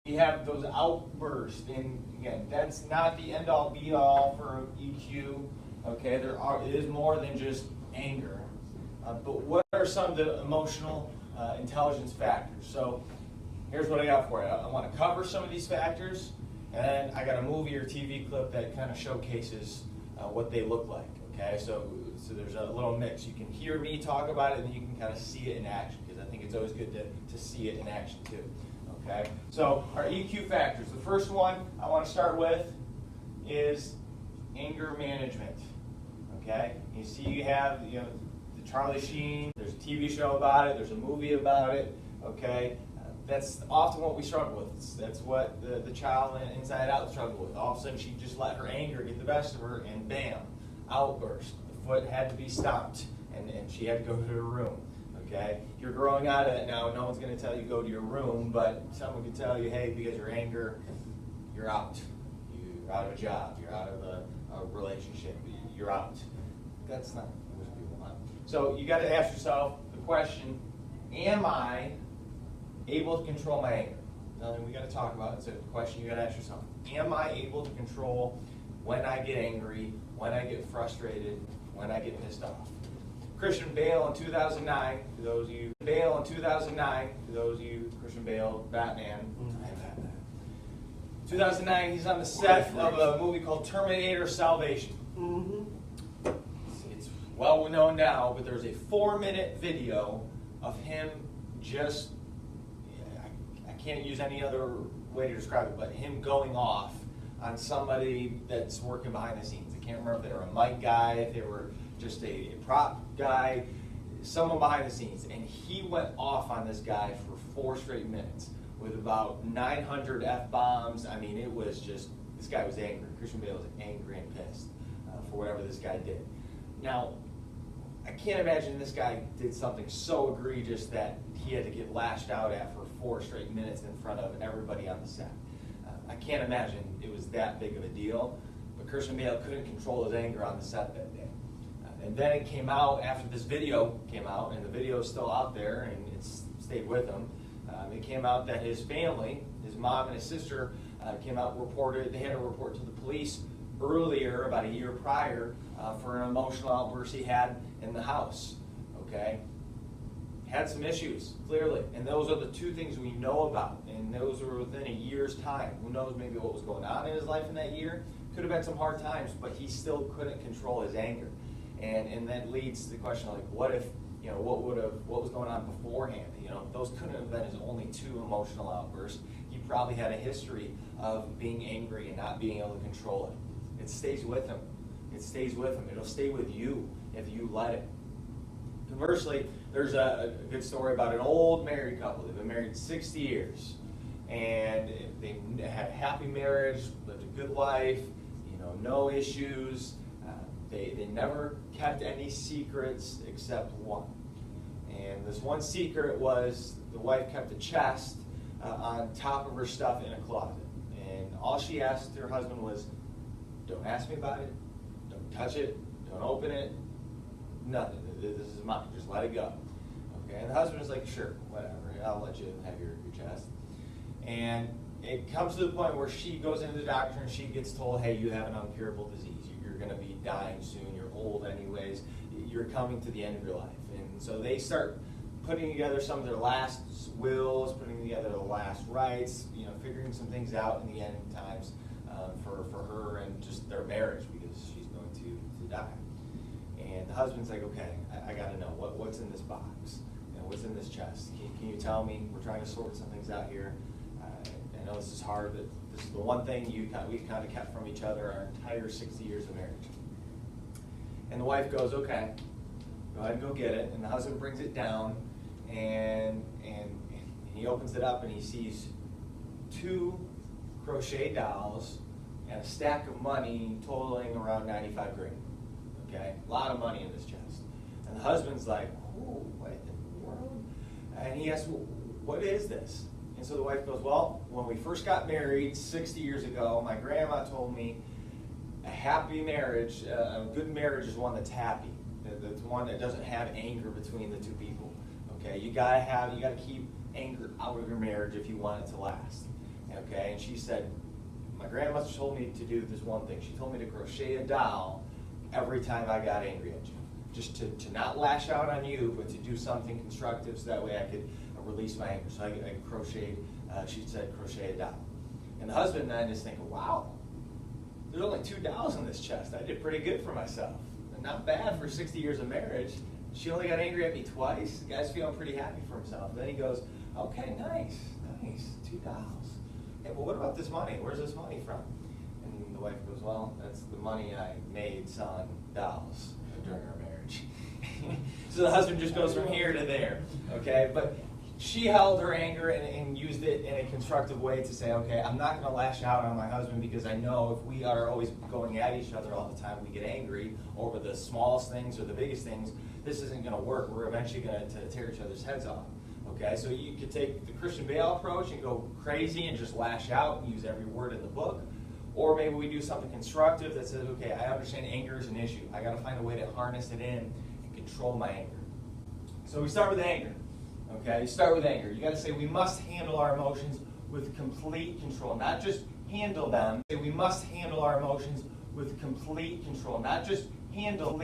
You have those outbursts, and again, that's not the end-all be-all for EQ. Okay, it is more than just anger. But what are some of the emotional intelligence factors? So here's what I got for you. I want to cover some of these factors, and I got a movie or TV clip that kind of showcases what they look like. Okay, so there's a little mix. You can hear me talk about it, and then you can kind of see it in action, because I think it's always good to see it in action too. Okay, so our EQ factors. The first one I want to start with is anger management. Okay, you see you have the Charlie Sheen. There's a TV show about it. There's a movie about it. Okay, that's often what we struggle with. That's what the child in Inside Out struggled with. All of a sudden, she just let her anger get the best of her, and bam, outburst. The foot had to be stopped, and she had to go to her room. Okay, you're growing out of it now. No one's going to tell you go to your room, but someone can tell you, hey, because your anger, you're out. You're out of a job. You're out of a relationship. You're out. That's not what people want. So you got to ask yourself the question: am I able to control my anger? Nothing we got to talk about. It's a question you got to ask yourself. Am I able to control when I get angry, when I get frustrated, when I get pissed off? Christian Bale in 2009, to those of you, Christian Bale, Batman. 2009, he's on the set of a movie called Terminator Salvation. It's well known now, but there's a 4-minute video of him just, I can't use any other way to describe it, but him going off on somebody that's working behind the scenes. I can't remember if they were a mic guy, if they were just a prop guy, someone behind the scenes. And he went off on this guy for 4 straight minutes with about 900 F-bombs. I mean, it was just, this guy was angry. Christian Bale was angry and pissed for whatever this guy did. Now, I can't imagine this guy did something so egregious that he had to get lashed out at for 4 straight minutes in front of everybody on the set. I can't imagine it was that big of a deal, but Christian Bale couldn't control his anger on the set that day. And then it came out, after this video came out, and the video is still out there, and it's stayed with him. It came out that his family, his mom and his sister, came out, reported, they had to report to the police earlier, about a year prior, for an emotional outburst he had in the house. Okay? Had some issues, clearly. And those are the 2 things we know about. And those were within a year's time. Who knows maybe what was going on in his life in that year? Could have been some hard times, but he still couldn't control his anger. And that leads to the question, like, what if, what was going on beforehand? Those couldn't have been his only 2 emotional outbursts. He probably had a history of being angry and not being able to control it. It stays with him. It stays with him. It'll stay with you if you let it. Conversely, there's a good story about an old married couple. They've been married 60 years. And they had a happy marriage, lived a good life, no issues. They never kept any secrets except one. And this one secret was the wife kept a chest on top of her stuff in a closet. And all she asked her husband was, don't ask me about it, don't touch it, don't open it, nothing. This is mine, just let it go. Okay, and the husband was like, sure, whatever, I'll let you have your chest. And it comes to the point where she goes into the doctor and she gets told, hey, you have an incurable disease. You're going to be dying soon. You're old anyways. You're coming to the end of your life. And so they start putting together some of their last wills, putting together the last rites, figuring some things out in the end times for her and just their marriage, because she's going to die. And the husband's like, okay, I got to know what's in this box. What's in this chest? Can you tell me? We're trying to sort some things out here. I know this is hard, but this is the one thing we've kind of kept from each other our entire 60 years of marriage. And the wife goes, okay, go ahead and go get it. And the husband brings it down, and he opens it up, and he sees 2 crochet dolls and a stack of money totaling around 95 grand. Okay, a lot of money in this chest. And the husband's like, oh, what in the world? And he asks, well, what is this? And so the wife goes, well, when we first got married 60 years ago, my grandma told me a happy marriage, a good marriage is one that's happy. That's one that doesn't have anger between the 2 people. Okay, you gotta keep anger out of your marriage if you want it to last. okay? And she said, my grandmother told me to do this one thing. She told me to crochet a doll every time I got angry at you. Just to not lash out on you, but to do something constructive so that way I could release my anger. So I crocheted, she said, crochet a doll. And the husband then is thinking, wow, there's only 2 dolls in this chest. I did pretty good for myself. And not bad for 60 years of marriage. She only got angry at me twice. The guy's feeling pretty happy for himself. Then he goes, okay, nice, 2 dolls. Hey, well, what about this money? Where's this money from? And the wife goes, well, that's the money I made selling dolls during our marriage. So the husband just goes from here to there, okay? But she held her anger and used it in a constructive way to say, okay, I'm not going to lash out on my husband because I know if we are always going at each other all the time, we get angry over the smallest things or the biggest things, this isn't going to work. We're eventually going to tear each other's heads off. Okay, so you could take the Christian Bale approach and go crazy and just lash out and use every word in the book. Or maybe we do something constructive that says, okay, I understand anger is an issue. I got to find a way to harness it in and control my anger. So we start with anger. Okay, you start with anger. You got to say we must handle our emotions with complete control, not just handle them. We must handle our emotions with complete control, not just handle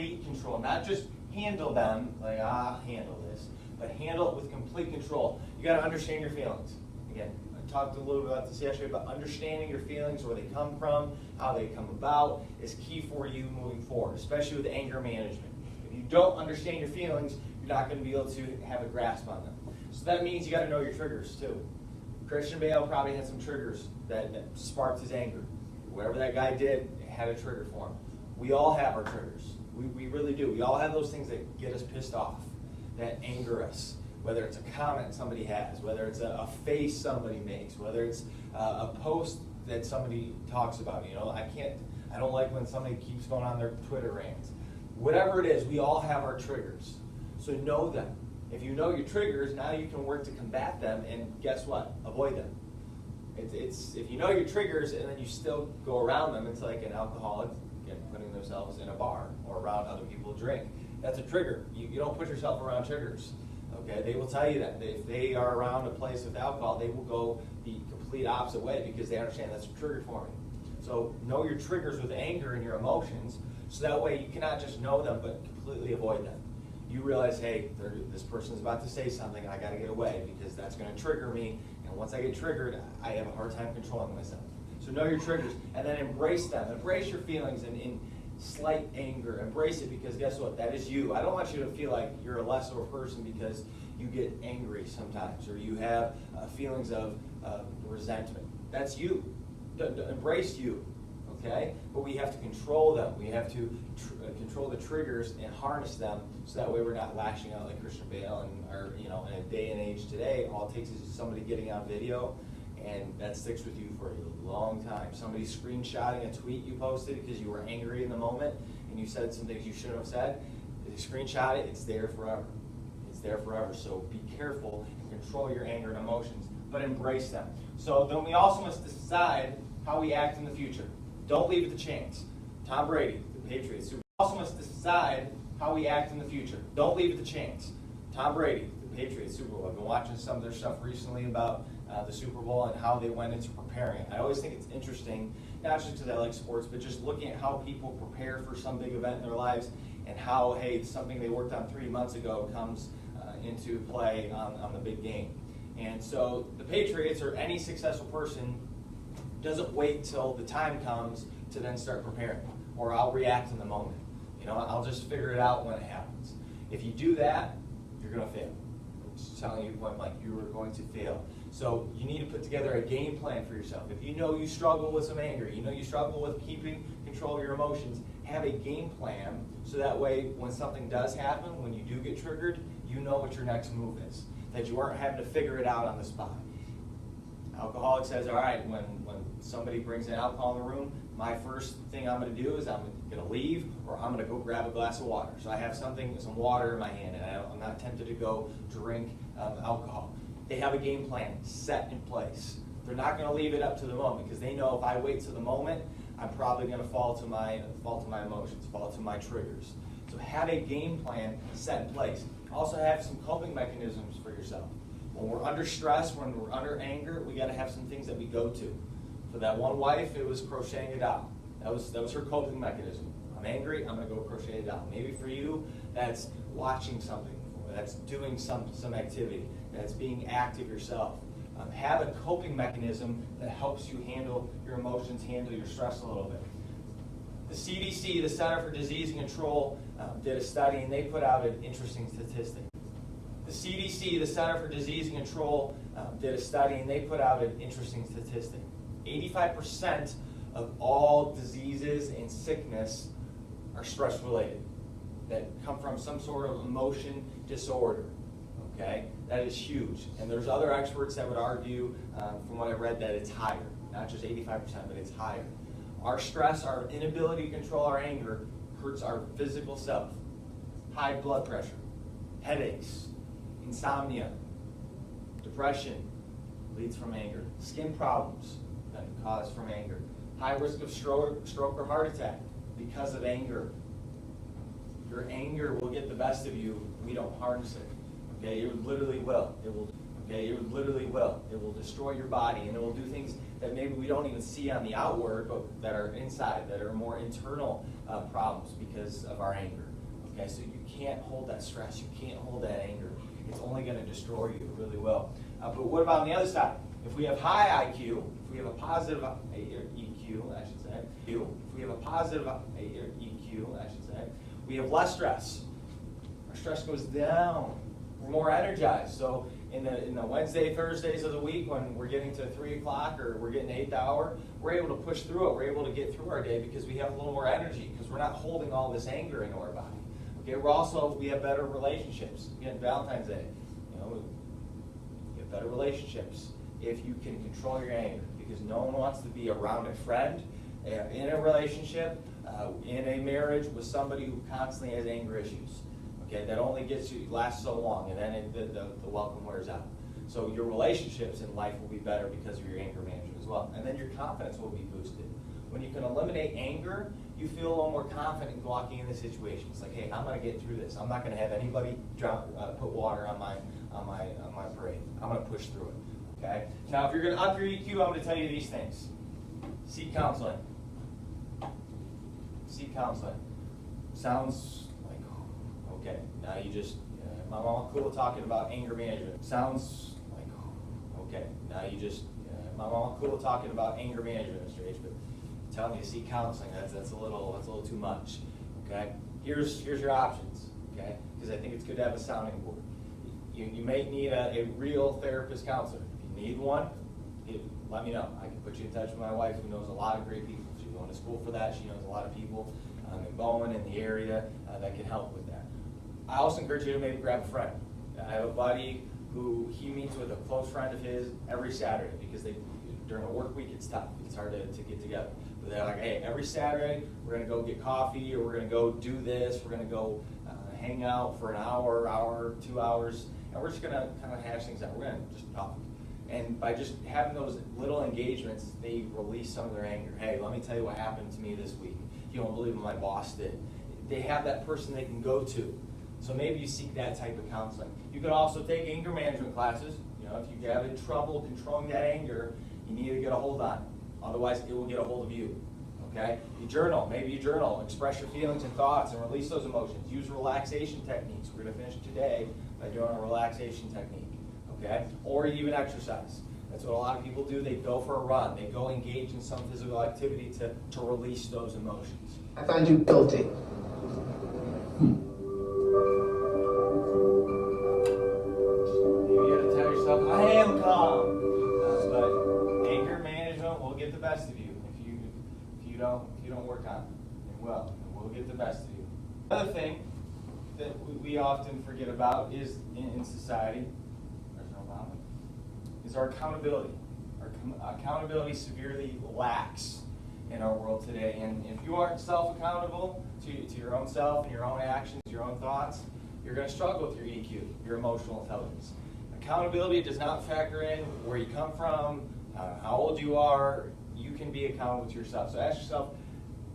them like handle this, but handle it with complete control. You got to understand your feelings. Again, I talked a little bit about this yesterday, but understanding your feelings, where they come from, how they come about, is key for you moving forward, especially with anger management. If you don't understand your feelings, you're not going to be able to have a grasp on them. So that means you got to know your triggers too. Christian Bale probably had some triggers that sparked his anger. Whatever that guy did had a trigger for him. We all have our triggers. We really do. We all have those things that get us pissed off, that anger us. Whether it's a comment somebody has, whether it's a face somebody makes, whether it's a post that somebody talks about. You know, I don't like when somebody keeps going on their Twitter rants. Whatever it is, we all have our triggers. So know them. If you know your triggers, now you can work to combat them, and guess what? Avoid them. It's if you know your triggers and then you still go around them, it's like an alcoholic putting themselves in a bar or around other people who drink. That's a trigger. You don't put yourself around triggers. Okay, they will tell you that. If they are around a place with alcohol, they will go the complete opposite way because they understand that's a trigger for me. So know your triggers with anger and your emotions, so that way you cannot just know them but completely avoid them. You realize, hey, this person's about to say something, I got to get away because that's going to trigger me, and once I get triggered, I have a hard time controlling myself. So know your triggers, and then embrace them. Embrace your feelings in slight anger. Embrace it, because guess what? That is you. I don't want you to feel like you're a lesser person because you get angry sometimes, or you have feelings of resentment. That's you. Embrace you. Okay? But we have to control them. We have to control the triggers and harness them, so that way we're not lashing out like Christian Bale. And in a day and age today, all it takes is somebody getting on video, and that sticks with you for a long time. Somebody screenshotting a tweet you posted because you were angry in the moment and you said some things you shouldn't have said. If you screenshot it, it's there forever. It's there forever. So be careful and control your anger and emotions, but embrace them. So then we also must decide how we act in the future. Don't leave it to chance. Tom Brady, the Patriots. We also must decide how we act in the future. Don't leave it to chance. Tom Brady, the Patriots, Super Bowl. I've been watching some of their stuff recently about the Super Bowl and how they went into preparing it. I always think it's interesting, not just because I like sports, but just looking at how people prepare for some big event in their lives, and how, hey, something they worked on 3 months ago comes into play on the big game. And so the Patriots, or any successful person, doesn't wait till the time comes to then start preparing, or I'll react in the moment. I'll just figure it out when it happens. If you do that, you're going to fail. I'm just telling you point blank, you are going to fail. So you need to put together a game plan for yourself. If you know you struggle with some anger, you struggle with keeping control of your emotions, have a game plan, so that way when something does happen, when you do get triggered, you know what your next move is, that you aren't having to figure it out on the spot. Alcoholic says, all right, when somebody brings in alcohol in the room, my first thing I'm going to do is I'm going to leave, or I'm going to go grab a glass of water. So I have some water in my hand, and I'm not tempted to go drink alcohol. They have a game plan set in place. They're not going to leave it up to the moment, because they know if I wait to the moment, I'm probably going to fall to my emotions, fall to my triggers. So have a game plan set in place. Also have some coping mechanisms for yourself. When we're under stress, when we're under anger, we got to have some things that we go to. For that one wife, it was crocheting a doll. That was her coping mechanism. I'm angry, I'm going to go crochet a doll. Maybe for you, that's watching something. That's doing some activity. That's being active yourself. Have a coping mechanism that helps you handle your emotions, handle your stress a little bit. The CDC, the Center for Disease Control, did a study, and they put out an interesting statistic. The CDC, the Center for Disease Control, did a study, and they put out an interesting statistic. 85% of all diseases and sickness are stress-related, that come from some sort of emotion disorder. Okay, that is huge. And there's other experts that would argue, from what I read, that it's higher. Not just 85%, but it's higher. Our stress, our inability to control our anger, hurts our physical self. High blood pressure, headaches, insomnia, depression leads from anger. Skin problems that cause from anger. High risk of stroke or heart attack because of anger. Your anger will get the best of you if we don't harness it. Okay, it literally will. It will. Okay, it literally will. It will destroy your body, and it will do things that maybe we don't even see on the outward, but that are inside, that are more internal problems because of our anger. Okay, so you can't hold that stress. You can't hold that anger. It's only going to destroy you. It really will. But what about on the other side? If we have high IQ, if we have a positive EQ, I should say, if we have a positive EQ, I should say, we have less stress. Our stress goes down. We're more energized. So in the Wednesday, Thursdays of the week, when we're getting to 3 o'clock or we're getting 8th hour, we're able to push through it. We're able to get through our day because we have a little more energy, because we're not holding all this anger into our body. Okay, we have better relationships. Again, Valentine's Day, you have better relationships if you can control your anger, because no one wants to be around a friend, in a relationship, in a marriage with somebody who constantly has anger issues. Okay, that only lasts so long, and then the welcome wears out. So your relationships in life will be better because of your anger management as well, and then your confidence will be boosted. When you can eliminate anger, you feel a little more confident walking in the situation. It's like, hey, I'm going to get through this. I'm not going to have anybody put water on my parade. I'm going to push through it. Okay. Now, if you're going to up your EQ, I'm going to tell you these things. Seek counseling. Seek counseling. Sounds like, okay, now you just, my mom cool talking about anger management. Sounds like, okay, now you just, my mom cool talking about anger management, Mr. H, but telling you to seek counseling, that's a little too much. Okay, here's your options. Okay, because I think it's good to have a sounding board. You may need a real therapist counselor. If you need one, let me know. I can put you in touch with my wife, who knows a lot of great people. She's going to school for that. She knows a lot of people in Bowen, in the area, that can help with that. I also encourage you to maybe grab a friend. I have a buddy who he meets with a close friend of his every Saturday, because during a work week it's tough. It's hard to get together. But they're like, hey, every Saturday we're going to go get coffee, or we're going to go do this. We're going to go hang out for an hour, 2 hours, and we're just going to kind of hash things out. We're going to just talk. And by just having those little engagements, they release some of their anger. Hey, let me tell you what happened to me this week. You don't believe what my boss did. They have that person they can go to. So maybe you seek that type of counseling. You can also take anger management classes. If you have trouble controlling that anger, you need to get a hold on it. Otherwise, it will get a hold of you. Okay? You journal. Maybe you journal. Express your feelings and thoughts and release those emotions. Use relaxation techniques. We're going to finish today by doing a relaxation technique. Okay? Or even exercise. That's what a lot of people do. They go for a run. They go engage in some physical activity to release those emotions. I find you guilty. You got to tell yourself, I am calm. But anger management will get the best of you if you don't work on it. It will get the best of you. Another thing that we often forget about is in society, is our accountability. Our accountability severely lacks in our world today. And if you aren't self-accountable to your own self and your own actions, your own thoughts, you're going to struggle with your EQ, your emotional intelligence. Accountability does not factor in where you come from, how old you are. You can be accountable to yourself. So ask yourself,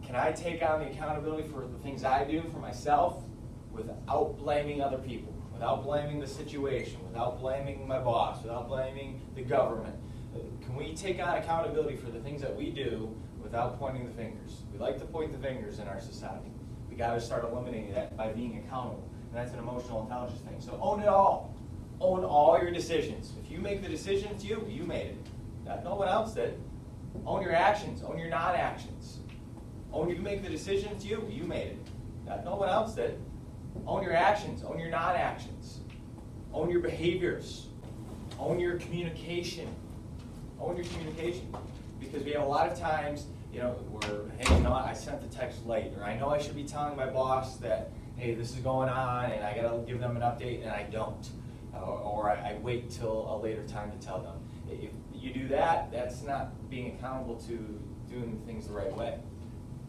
can I take on the accountability for the things I do for myself without blaming other people, without blaming the situation, without blaming my boss, without blaming the government? Can we take on accountability for the things that we do without pointing the fingers? We like to point the fingers in our society. We got to start eliminating that by being accountable. And that's an emotional intelligence thing. So own it all. Own all your decisions. If you make the decision, it's you. You made it. No one else did. Own your actions. Own your non-actions. Own you make the decision, it's you. You made it. No one else did. Own your actions. Own your non-actions. Own your behaviors. Own your communication. Own your communication. Because we have a lot of times, where, hey, I sent the text late, or I know I should be telling my boss that, hey, this is going on, and I got to give them an update, and I don't. Or I wait till a later time to tell them. If you do that, that's not being accountable to doing things the right way.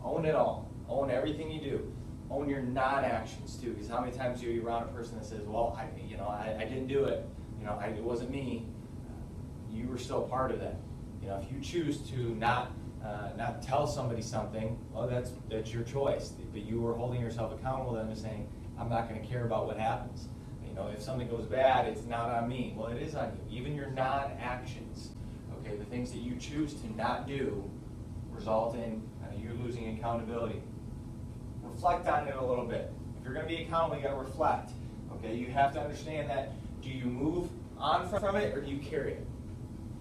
Own it all. Own everything you do. Own your non-actions too, because how many times are you around a person that says, well, I didn't do it. It wasn't me. You were still part of that. If you choose to not tell somebody something, well, that's your choice. But you were holding yourself accountable then to saying, I'm not going to care about what happens. If something goes bad, it's not on me. Well, it is on you. Even your non-actions, okay, the things that you choose to not do result in you losing accountability. Reflect on it a little bit. If you're going to be accountable, you got to reflect. Okay, you have to understand that. Do you move on from it, or do you carry it?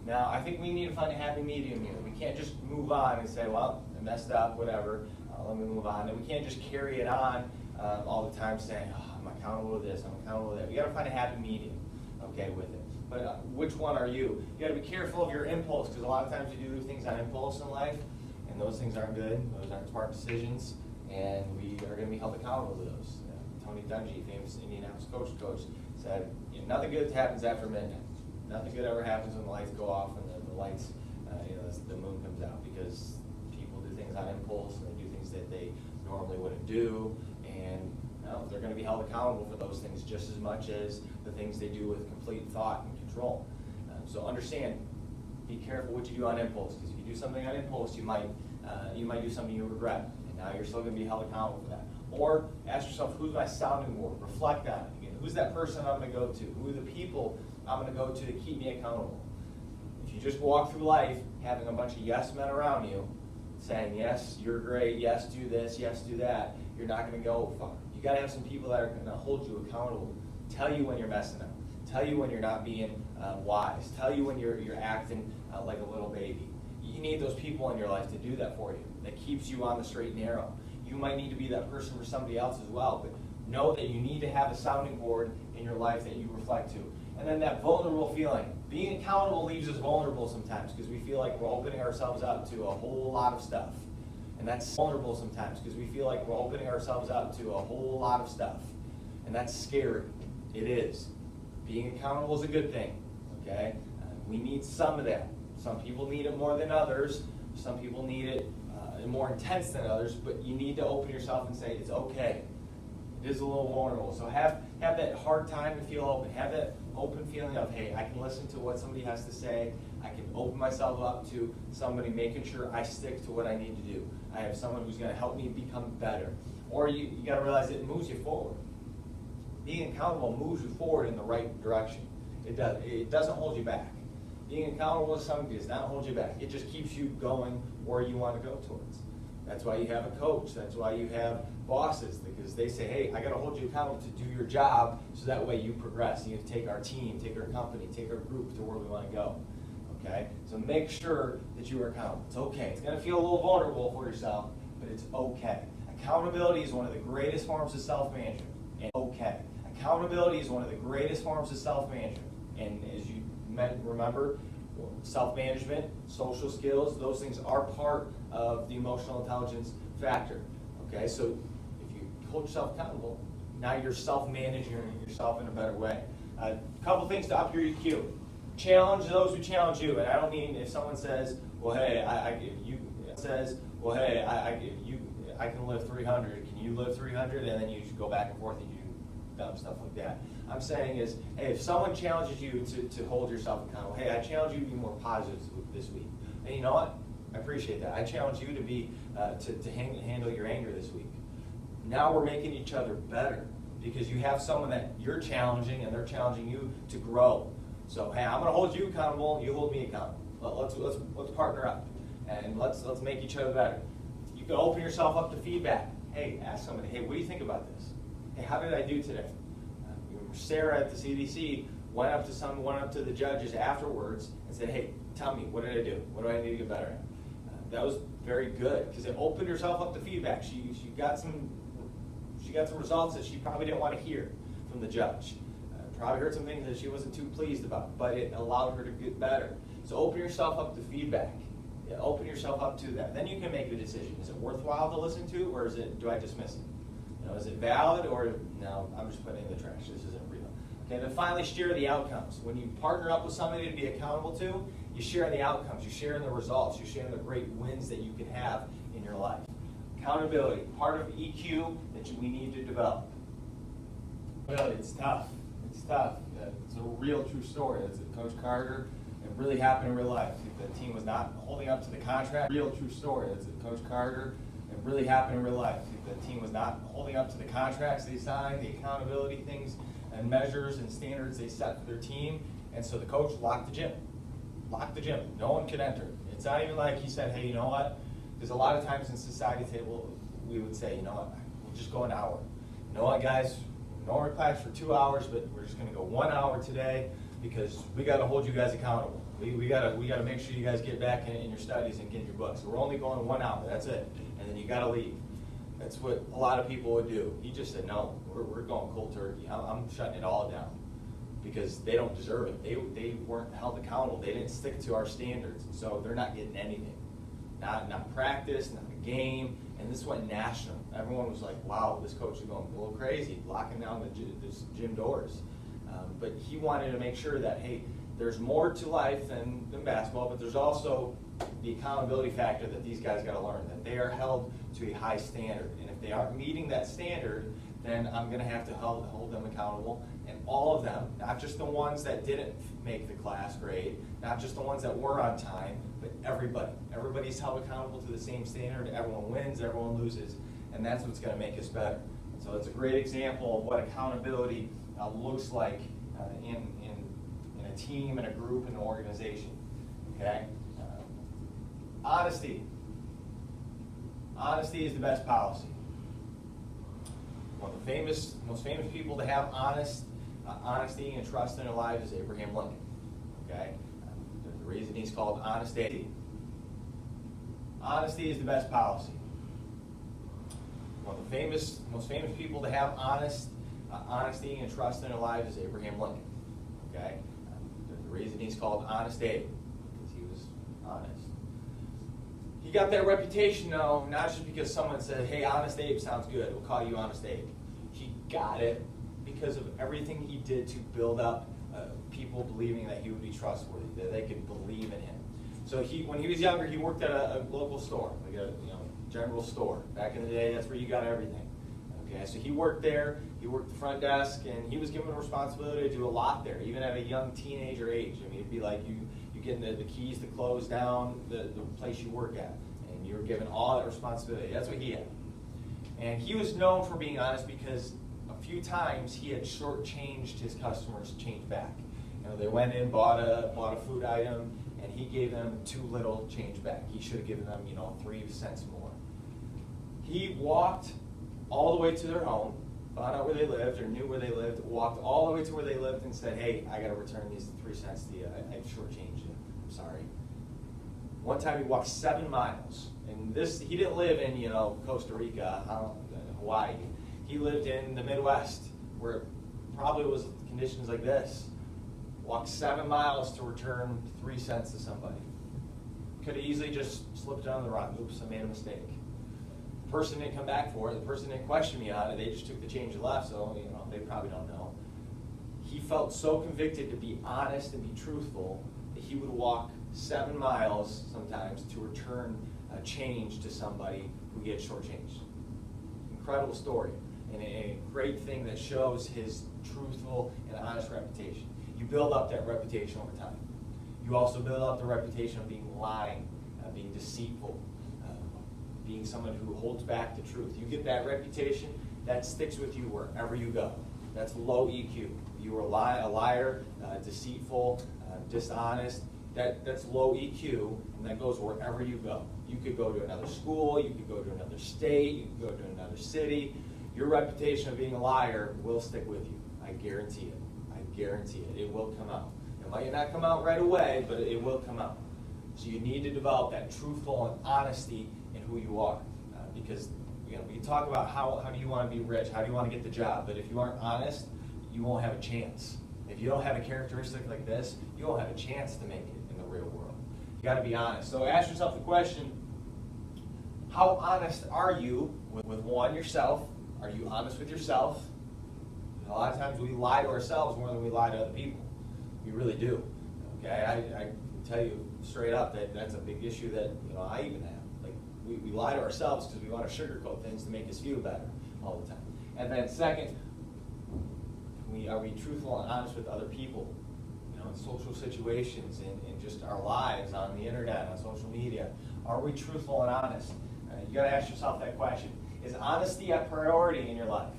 Now, I think we need to find a happy medium here. We can't just move on and say, well, I messed up, whatever, let me move on. And we can't just carry it on all the time saying, oh, I'm accountable to this, I'm accountable to that. We got to find a happy medium, okay, with it. But which one are you? You got to be careful of your impulse, because a lot of times you do things on impulse in life, and those things aren't good. Those aren't smart decisions, and we are going to be held accountable to those. Tony Dungy, famous Indianapolis coach, said, nothing good happens after midnight. Nothing good ever happens when the lights go off and the lights, the moon comes out, because people do things on impulse, and they do things that they normally wouldn't do, and they're going to be held accountable for those things just as much as the things they do with complete thought and control. So understand, be careful what you do on impulse, because if you do something on impulse, you might do something you regret, and now you're still going to be held accountable for that. Or ask yourself, who's my sounding board? Reflect on it again. Who's that person I'm going to go to? Who are the people I'm going to go to keep me accountable? If you just walk through life having a bunch of yes men around you, saying, yes, you're great, yes, do this, yes, do that, you're not going to go far. You got to have some people that are going to hold you accountable, tell you when you're messing up, tell you when you're not being wise, tell you when you're acting like a little baby. You need those people in your life to do that for you, that keeps you on the straight and narrow. You might need to be that person for somebody else as well, but know that you need to have a sounding board in your life that you reflect to. And then that vulnerable feeling. Being accountable leaves us vulnerable sometimes, because we feel like we're opening ourselves up to a whole lot of stuff. And that's vulnerable sometimes, because we feel like we're opening ourselves up to a whole lot of stuff. And that's scary. It is. Being accountable is a good thing, okay? We need some of that. Some people need it more than others. Some people need it more intense than others, but you need to open yourself and say, it's okay. It is a little vulnerable. So have that hard time and feel open. Have that open feeling of, hey, I can listen to what somebody has to say. I can open myself up to somebody making sure I stick to what I need to do. I have someone who's going to help me become better. Or you got to realize it moves you forward. Being accountable moves you forward in the right direction. It doesn't hold you back. Being accountable to somebody does not hold you back. It just keeps you going where you want to go towards. That's why you have a coach. That's why you have bosses, because they say, hey, I got to hold you accountable to do your job, so that way you progress. You take our team, take our company, take our group to where we want to go. Okay? So make sure that you are accountable. It's okay. It's going to feel a little vulnerable for yourself, but it's okay. Accountability is one of the greatest forms of self-management. And okay. Accountability is one of the greatest forms of self-management. And as you remember, self-management, social skills, those things are part of the emotional intelligence factor. Okay, so if you hold yourself accountable, now you're self-managing yourself in a better way. A couple things to up your EQ. Challenge those who challenge you, and I don't mean if someone says, well, hey, I can live 300. Can you live 300? And then you just go back and forth and you do dumb stuff like that. I'm saying is, hey, if someone challenges you to hold yourself accountable, hey, I challenge you to be more positive this week. And you know what? I appreciate that. I challenge you to be to handle your anger this week. Now we're making each other better. because you have someone that you're challenging and they're challenging you to grow. So hey, I'm going to hold you accountable, you hold me accountable. Let's partner up and let's make each other better. You can open yourself up to feedback. Hey, ask somebody, hey, what do you think about this? Hey, how did I do today? Sarah at the CDC went up to the judges afterwards and said, hey, tell me, what did I do? What do I need to get better at? That was very good because it opened herself up to feedback. She got some results that she probably didn't want to hear from the judge. Probably heard some things that she wasn't too pleased about, but it allowed her to get better. So open yourself up to feedback. Yeah, open yourself up to that. Then you can make the decision. Is it worthwhile to listen to, or do I dismiss it? Is it valid, or no, I'm just putting it in the trash. This isn't real. Okay, then finally share the outcomes. When you partner up with somebody to be accountable to, you share the outcomes, you share in the results, you share in the great wins that you can have in your life. Accountability, part of EQ that we need to develop. Well, it's tough. It's tough. It's a real true story. It's Coach Carter. It really happened in real life. The team was not holding up to the contract. Real true story. It's Coach Carter. It really happened in real life. The team was not holding up to the contracts they signed, the accountability things and measures and standards they set for their team, and so the coach locked the gym. Locked the gym. No one could enter. It's not even like he said, hey, you know what? Because a lot of times in society, we would say, you know what, we'll just go an hour. You know what, guys? No more class for 2 hours, but we're just going to go 1 hour today because we got to hold you guys accountable. We got to make sure you guys get back in your studies and get in your books. So we're only going 1 hour. That's it. And then you got to leave. That's what a lot of people would do. He just said, no, we're going cold turkey. I'm shutting it all down because they don't deserve it. They weren't held accountable. They didn't stick to our standards, so they're not getting anything. Not practice, not a game, and this went national. Everyone was like, wow, this coach is going a little crazy, locking down the gym doors. But he wanted to make sure that, hey, there's more to life than basketball, but there's also the accountability factor that these guys got to learn, that they are held to a high standard. And if they aren't meeting that standard, then I'm going to have to hold them accountable. And all of them, not just the ones that didn't make the class grade, not just the ones that were on time, but everybody. Everybody's held accountable to the same standard. Everyone wins, everyone loses, and that's what's going to make us better. So it's a great example of what accountability looks like in a team, in a group, in an organization. Okay? Honesty. Honesty is the best policy. One of the most famous people to have honesty and trust in their lives is Abraham Lincoln. Okay? The reason he's called Honest Abe. Honesty is the best policy. One of the most famous people to have honesty and trust in their lives is Abraham Lincoln. Okay? The reason he's called Honest Abe, because he was honest. He got that reputation, though, not just because someone said, hey, Honest Abe sounds good, we'll call you Honest Abe. He got it because of everything he did to build up people believing that he would be trustworthy, that they could believe in him. So when he was younger, he worked at a local store, like a general store. Back in the day, that's where you got everything. Okay, so he worked there, he worked the front desk, and he was given a responsibility to do a lot there, even at a young teenager age. I mean, it'd be like you getting the keys to close down the place you work at, and you were given all that responsibility. That's what he had. And he was known for being honest because a few times he had shortchanged his customers' change back. They went in, bought a food item, and he gave them too little change back. He should have given them 3 cents more. He walked all the way to their home, found out where they lived or knew where they lived, walked all the way to where they lived and said, hey, I got to return these 3 cents to you. I shortchanged you. I'm sorry. One time he walked 7 miles. And he didn't live in, Costa Rica, Hawaii. He lived in the Midwest where it probably was conditions like this. Walked 7 miles to return 3 cents to somebody. Could have easily just slipped it on the rock. Oops, I made a mistake. The person didn't come back for it. The person didn't question me on it. They just took the change and left, so they probably don't know. He felt so convicted to be honest and be truthful that he would walk 7 miles sometimes to return a change to somebody who he had shortchanged. Incredible story, and a great thing that shows his truthful and honest reputation. You build up that reputation over time. You also build up the reputation of being lying, being deceitful, being someone who holds back the truth. You get that reputation, that sticks with you wherever you go. That's low EQ. You are a liar, deceitful, dishonest. That's low EQ, and that goes wherever you go. You could go to another school, you could go to another state, you could go to another city. Your reputation of being a liar will stick with you. I guarantee it. I guarantee it. It will come out. It might not come out right away, but it will come out. So you need to develop that truthful and honesty in who you are. Because we talk about how do you want to be rich, how do you want to get the job, but if you aren't honest, you won't have a chance. If you don't have a characteristic like this, you won't have a chance to make it in the real world. You got to be honest. So ask yourself the question, how honest are you with one, yourself? Are you honest with yourself? A lot of times we lie to ourselves more than we lie to other people. We really do. Okay, I can tell you straight up that that's a big issue that I even have. Like we lie to ourselves because we want to sugarcoat things to make us feel better all the time. And then second, are we truthful and honest with other people? In social situations, in just our lives, on the internet, on social media. Are we truthful and honest? You got to ask yourself that question. Is honesty a priority in your life?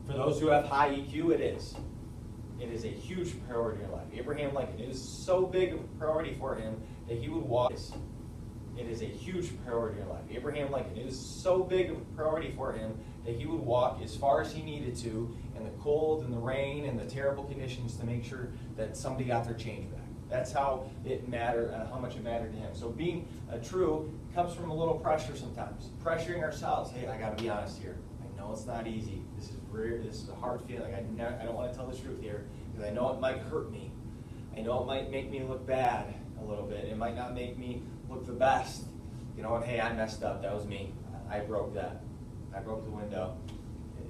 For those who have high EQ, it is. It is a huge priority in your life. Abraham Lincoln, it is so big of a priority for him that he would walk. It is a huge priority in your life. Abraham Lincoln, it is so big of a priority for him that he would walk as far as he needed to in the cold and the rain and the terrible conditions to make sure that somebody got their change back. That's how it mattered, how much it mattered to him. So being true comes from a little pressure sometimes. Pressuring ourselves. Hey, I got to be honest here. I know it's not easy. This is weird. This is a hard feeling. I don't want to tell the truth here because I know it might hurt me. I know it might make me look bad a little bit. It might not make me look the best. You know what? Hey, I messed up. That was me. I broke that. I broke the window.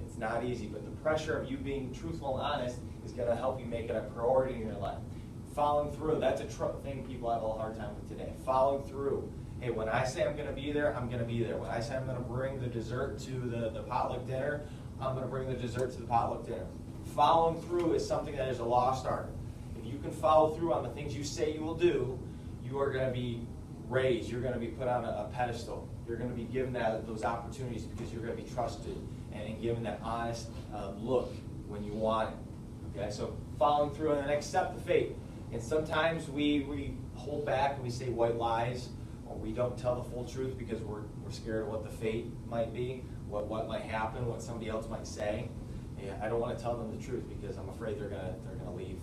It's not easy, but the pressure of you being truthful and honest is going to help you make it a priority in your life. Following through, that's a thing people have a hard time with today. Following through. Hey, when I say I'm going to be there, I'm going to be there. When I say I'm going to bring the dessert to the potluck dinner, I'm going to bring the dessert to the potluck dinner. Following through is something that is a lost art. If you can follow through on the things you say you will do, you are going to be raised. You're going to be put on a pedestal. You're going to be given those opportunities because you're going to be trusted and given that honest look when you want it. Okay, so following through and then accept the fate. And sometimes we hold back and we say white lies, or we don't tell the full truth because we're scared of what the fate might be, what might happen, what somebody else might say. Yeah, I don't want to tell them the truth because I'm afraid they're gonna leave.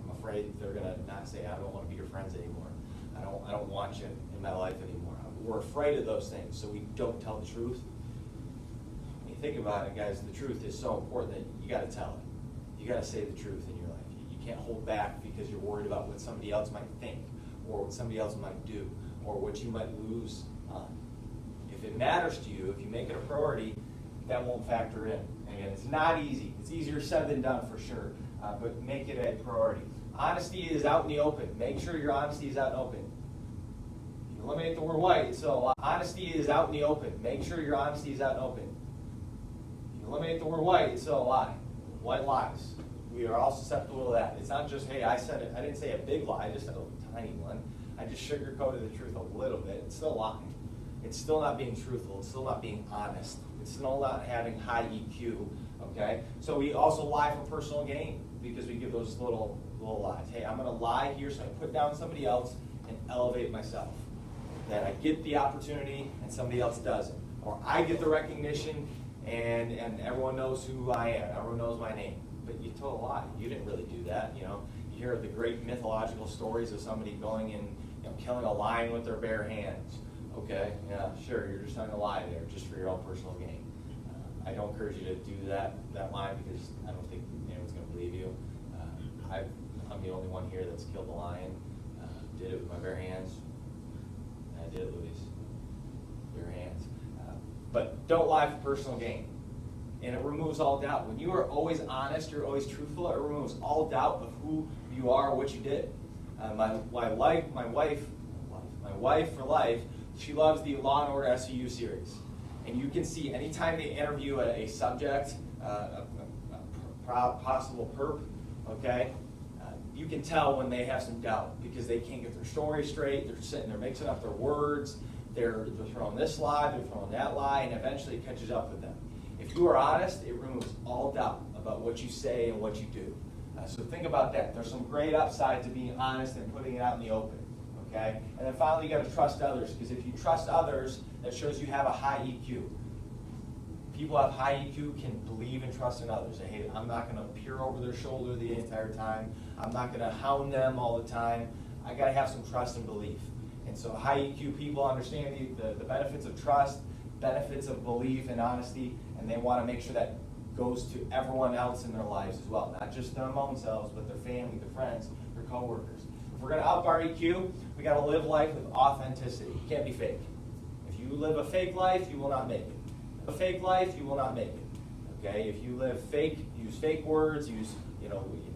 I'm afraid they're gonna not say I don't want to be your friends anymore. I don't want you in my life anymore. We're afraid of those things, so we don't tell the truth. When you think about it, guys, the truth is so important that you got to tell it. You got to say the truth in your life. You can't hold back because you're worried about what somebody else might think, or what somebody else might do, or what you might lose on. If it matters to you, if you make it a priority, that won't factor in. Again, it's not easy. It's easier said than done for sure, but make it a priority. Honesty is out in the open. Make sure your honesty is out in the open. You eliminate the word white, so honesty is out in the open. Make sure your honesty is out in the open. You eliminate the word white, it's still a lie. White lies. We are all susceptible to that. It's not just, hey, I said it. I didn't say a big lie. I just said a tiny one. I just sugarcoated the truth a little bit. It's still lying. It's still not being truthful. It's still not being honest. It's still not having high EQ. Okay? So we also lie for personal gain because we give those little lies. Hey, I'm going to lie here so I put down somebody else and elevate myself. That I get the opportunity and somebody else doesn't. Or I get the recognition and everyone knows who I am. Everyone knows my name. But you told a lie. You didn't really do that. You hear the great mythological stories of somebody going and killing a lion with their bare hands. Okay, yeah, sure, you're just telling a lie there, just for your own personal gain. I don't encourage you to do that lie because I don't think anyone's going to believe you. I'm the only one here that's killed a lion. Did it with my bare hands. I did it, Luis. Bare hands. But don't lie for personal gain. And it removes all doubt. When you are always honest, you're always truthful, it removes all doubt of who you are or what you did. My wife for life, she loves the Law & Order SVU series. And you can see anytime they interview a subject, a possible perp, okay, you can tell when they have some doubt because they can't get their story straight. They're mixing up their words. They're throwing this lie, they're throwing that lie, and eventually it catches up with them. If you are honest, it removes all doubt about what you say and what you do. So think about that. There's some great upside to being honest and putting it out in the open. Okay? And then finally, you got to trust others, because if you trust others, that shows you have a high EQ. People have high EQ can believe and trust in others. They, hey, I'm not going to peer over their shoulder the entire time. I'm not going to hound them all the time. I got to have some trust and belief. And so high EQ people understand the benefits of trust, benefits of belief and honesty, and they want to make sure that goes to everyone else in their lives as well, not just their own selves, but their family, their friends, their coworkers. If we're going to up our EQ, we got to live life with authenticity. You can't be fake. If you live a fake life, you will not make it. A fake life, you will not make it. Okay? If you live fake, use fake words, use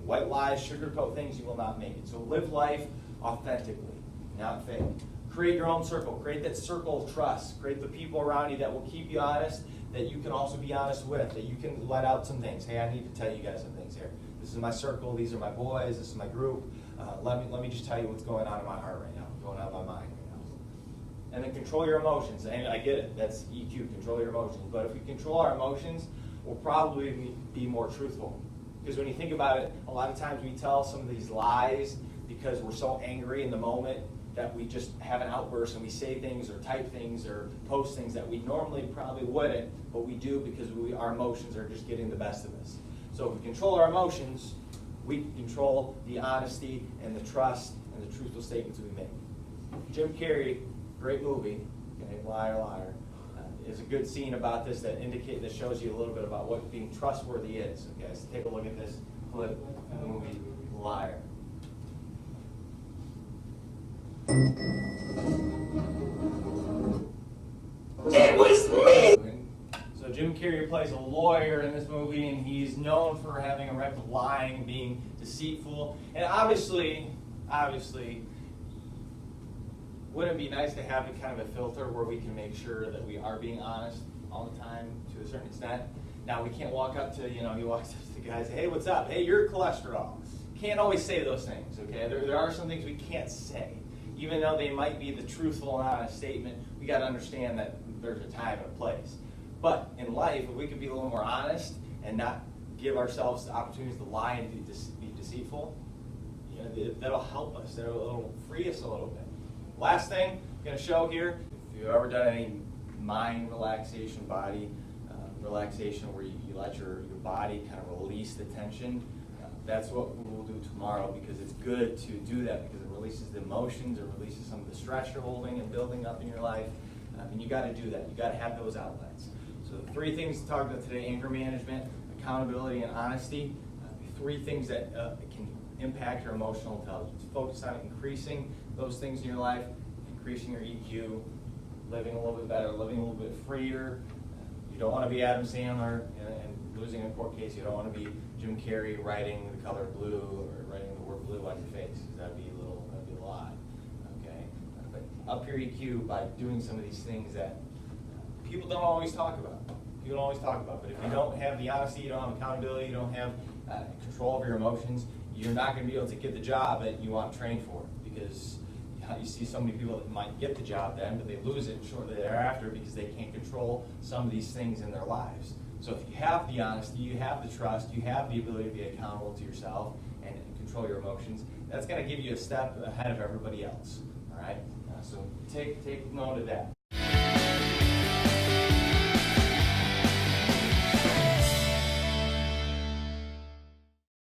white lies, sugarcoat things, you will not make it. So live life authentically, not fake. Create your own circle. Create that circle of trust. Create the people around you that will keep you honest, that you can also be honest with, that you can let out some things. Hey, I need to tell you guys some things here. This is my circle. These are my boys. This is my group. Let me just tell you what's going on in my heart right now, going on in my mind right now. And then control your emotions. And I get it. That's EQ, control your emotions. But if we control our emotions, we'll probably be more truthful. Because when you think about it, a lot of times we tell some of these lies because we're so angry in the moment that we just have an outburst and we say things or type things or post things that we normally probably wouldn't, but we do because our emotions are just getting the best of us. So if we control our emotions, we control the honesty and the trust and the truthful statements we make. Jim Carrey, great movie, okay, Liar, Liar, is a good scene about this that shows you a little bit about what being trustworthy is. Okay, so take a look at this clip in the movie Liar. It was me! So Jim Carrey plays a lawyer in this movie, and he's known for having a record of lying, being deceitful. And obviously, wouldn't it be nice to have kind of a filter where we can make sure that we are being honest all the time to a certain extent? Now, we can't walk up to, he walks up to the guy and say, hey, what's up? Hey, your cholesterol. Can't always say those things, okay? There are some things we can't say. Even though they might be the truthful and honest statement, we got to understand that there's a time and a place. But in life, if we could be a little more honest and not give ourselves the opportunities to lie and be deceitful, that'll help us. It'll free us a little bit. Last thing I'm going to show here, if you've ever done any mind relaxation, body relaxation, where you let your body kind of release the tension, that's what we'll do tomorrow, because it's good to do that, because it releases the emotions, it releases some of the stress you're holding and building up in your life, and you got to do that. You got to have those outlets. So the 3 things to talk about today: anger management, accountability, and honesty. 3 things that can impact your emotional intelligence. Focus on increasing those things in your life, increasing your EQ, living a little bit better, living a little bit freer. You don't want to be Adam Sandler and losing a court case. You don't want to be Jim Carrey writing the color blue or writing the word blue on your face. That'd be a lot. Okay, but up your EQ by doing some of these things that people don't always talk about. But if you don't have the honesty, you don't have accountability, you don't have control over your emotions, you're not going to be able to get the job that you want to train for, because you see so many people that might get the job then, but they lose it shortly thereafter because they can't control some of these things in their lives. So if you have the honesty, you have the trust, you have the ability to be accountable to yourself and control your emotions, that's going to give you a step ahead of everybody else. All right? So take note of that.